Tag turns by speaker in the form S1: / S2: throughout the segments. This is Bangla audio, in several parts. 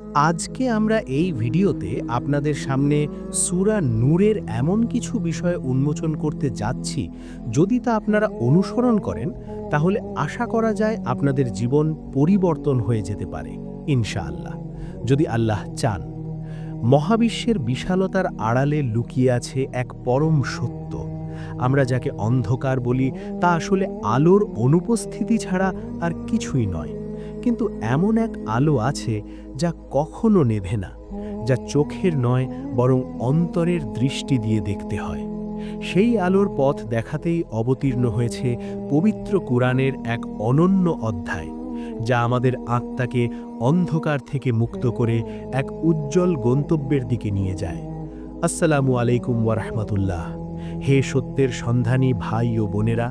S1: আজকে আমরা এই ভিডিওতে আপনাদের সামনে সূরা নূরের এমন কিছু বিষয় উন্মোচন করতে যাচ্ছি, যদি তা আপনারা অনুসরণ করেন তাহলে আশা করা যায় আপনাদের জীবন পরিবর্তন হয়ে যেতে পারে ইনশাআল্লাহ, যদি আল্লাহ চান। মহাবিশ্বের বিশালতার আড়ালে লুকিয়ে আছে এক পরম সত্য। আমরা যাকে অন্ধকার বলি তা আসলে আলোর অনুপস্থিতি ছাড়া আর কিছুই নয়। কিন্তু এমন এক আলো আছে যা কখনো নেভে না, যা চোখের নয় বরং অন্তরের দৃষ্টি দিয়ে দেখতে হয়। সেই আলোর পথ দেখাতেই অবতীর্ণ হয়েছে পবিত্র কুরআনের এক অনন্য অধ্যায়, যা আমাদের আত্মাকে অন্ধকার থেকে মুক্ত করে এক উজ্জ্বল গন্তব্যের দিকে নিয়ে যায়। আসসালামু আলাইকুম ওয়া রাহমাতুল্লাহ। হে সত্যের সন্ধানী ভাই ও বোনেরা,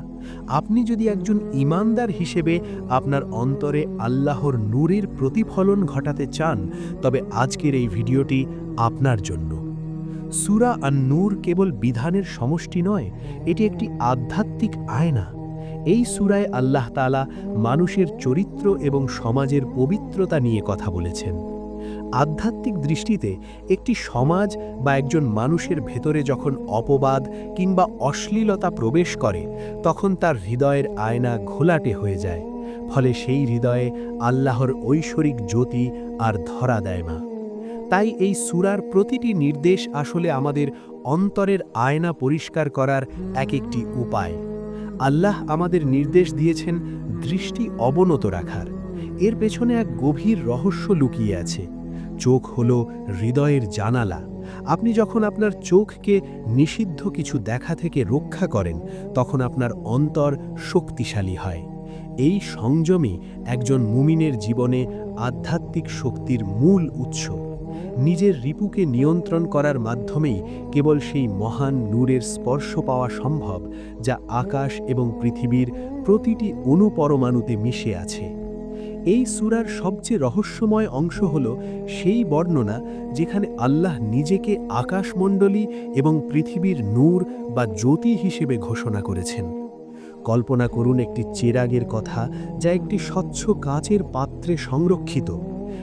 S1: আপনি যদি একজন ঈমানদার হিসেবে আপনার অন্তরে আল্লাহর নূরের প্রতিফলন ঘটাতে চান, তবে আজকের এই ভিডিওটি আপনার জন্য। সূরা আন-নূর কেবল বিধানের সমষ্টি নয়, এটি একটি আধ্যাত্মিক আয়না। এই সূরায় আল্লাহ তাআলা মানুষের চরিত্র এবং সমাজের পবিত্রতা নিয়ে কথা বলেছেন। আধ্যাত্মিক দৃষ্টিতে একটি সমাজ বা একজন মানুষের ভেতরে যখন অপবাদ কিংবা অশ্লীলতা প্রবেশ করে, তখন তার হৃদয়ের আয়না ঘোলাটে হয়ে যায়। ফলে সেই হৃদয়ে আল্লাহর ঐশ্বরিক জ্যোতি আর ধরা দেয় না। তাই এই সূরার প্রতিটি নির্দেশ আসলে আমাদের অন্তরের আয়না পরিষ্কার করার একটি উপায়। আল্লাহ আমাদের নির্দেশ দিয়েছেন দৃষ্টি অবনত রাখার। এর পেছনে এক গভীর রহস্য লুকিয়ে আছে। চোখ হলো হৃদয়ের জানালা। আপনি যখন আপনার চোখকে নিষিদ্ধ কিছু দেখা থেকে রক্ষা করেন, তখন আপনার অন্তর শক্তিশালী হয়। এই সংযমই একজন মুমিনের জীবনে আধ্যাত্মিক শক্তির মূল উৎস। নিজের রিপুকে নিয়ন্ত্রণ করার মাধ্যমেই কেবল সেই মহান নূরের স্পর্শ পাওয়া সম্ভব, যা আকাশ এবং পৃথিবীর প্রতিটি অণুপরমাণুতে মিশে আছে। এই সূরার সবচেয়ে রহস্যময় অংশ হল সেই বর্ণনা যেখানে আল্লাহ নিজেকে আকাশমণ্ডলী এবং পৃথিবীর নূর বা জ্যোতি হিসেবে ঘোষণা করেছেন। কল্পনা করুন একটি চেরাগের কথা, যা একটি স্বচ্ছ কাচের পাত্রে সংরক্ষিত।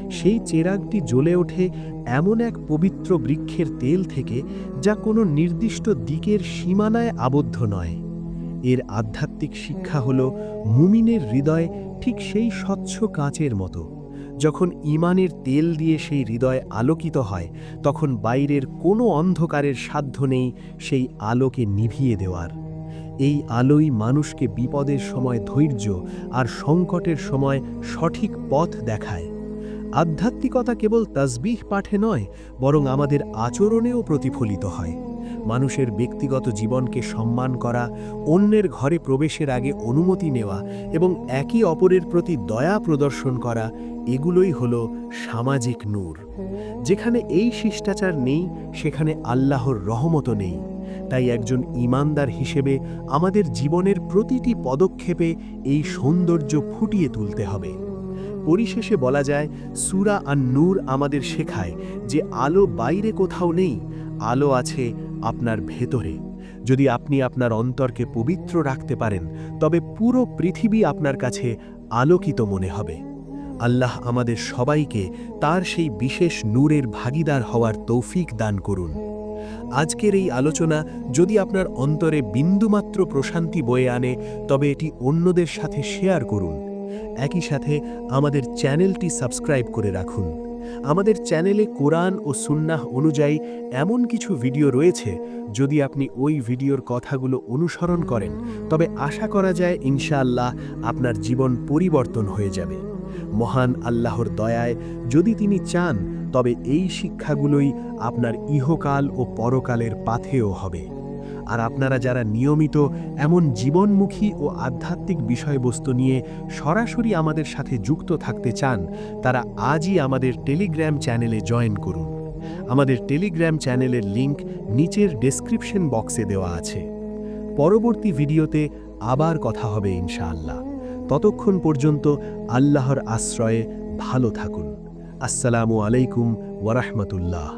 S1: সেই চেরাগটি জ্বলে ওঠে এমন এক পবিত্র বৃক্ষের তেল থেকে, যা কোনো নির্দিষ্ট দিকের সীমানায় আবদ্ধ নয়। এর আধ্যাত্মিক শিক্ষা হল মুমিনের হৃদয় ঠিক সেই স্বচ্ছ কাচের মতো। যখন ঈমানের তেল দিয়ে সেই হৃদয় আলোকিত হয়, তখন বাইরের কোনো অন্ধকারের সাধ্য নেই সেই আলোকে নিভিয়ে দেওয়ার। এই আলোই মানুষকে বিপদের সময় ধৈর্য আর সংকটের সময় সঠিক পথ দেখায়। আধ্যাত্মিকতা কেবল তাসবিহ পাঠে নয়, বরং আমাদের আচরণেও প্রতিফলিত হয়। মানুষের ব্যক্তিগত জীবনকে সম্মান করা, অন্যের ঘরে প্রবেশের আগে অনুমতি নেওয়া এবং একে অপরের প্রতি দয়া প্রদর্শন করা, এগুলোই হলো সামাজিক নূর। যেখানে এই শিষ্টাচার নেই, সেখানে আল্লাহর রহমতও নেই। তাই একজন ঈমানদার হিসেবে আমাদের জীবনের প্রতিটি পদক্ষেপে এই সৌন্দর্য ফুটিয়ে তুলতে হবে। পরিশেষে বলা যায়, সূরা আন-নূর আমাদের শেখায় যে আলো বাইরে কোথাও নেই, আলো আছে আপনার ভেতরে। যদি আপনি আপনার অন্তরকে পবিত্র রাখতে পারেন, তবে পুরো পৃথিবী আপনার কাছে আলোকিত মনে হবে। আল্লাহ আমাদের সবাইকে তার সেই বিশেষ নূরের ভাগীদার হওয়ার তৌফিক দান করুন। আজকের এই আলোচনা যদি আপনার অন্তরে বিন্দুমাত্র প্রশান্তি বয়ে আনে, তবে এটি অন্যদের সাথে শেয়ার করুন। একই সাথে আমাদের চ্যানেলটি সাবস্ক্রাইব করে রাখুন। আমাদের চ্যানেলে কোরআন ও সুন্নাহ অনুযায়ী এমন কিছু ভিডিও রয়েছে, যদি আপনি ওই ভিডিওর কথাগুলো অনুসরণ করেন, তবে আশা করা যায় ইনশাআল্লাহ আপনার জীবন পরিবর্তন হয়ে যাবে। মহান আল্লাহর দয়ায় যদি তিনি চান, তবে এই শিক্ষাগুলোই আপনার ইহকাল ও পরকালের পাথেয় হবে। আর আপনারা যারা নিয়মিত এমন জীবনমুখী ও আধ্যাত্মিক বিষয়বস্তু নিয়ে সরাসরি আমাদের সাথে যুক্ত থাকতে চান, তারা আজই আমাদের টেলিগ্রাম চ্যানেলে জয়েন করুন। আমাদের টেলিগ্রাম চ্যানেলের লিংক নিচের ডেসক্রিপশন বক্সে দেওয়া আছে। পরবর্তী ভিডিওতে আবার কথা হবে ইনশাআল্লাহ। ততক্ষণ পর্যন্ত আল্লাহর আশ্রয়ে ভালো থাকুন। আসসালামু আলাইকুম ওয়া রাহমাতুল্লাহ।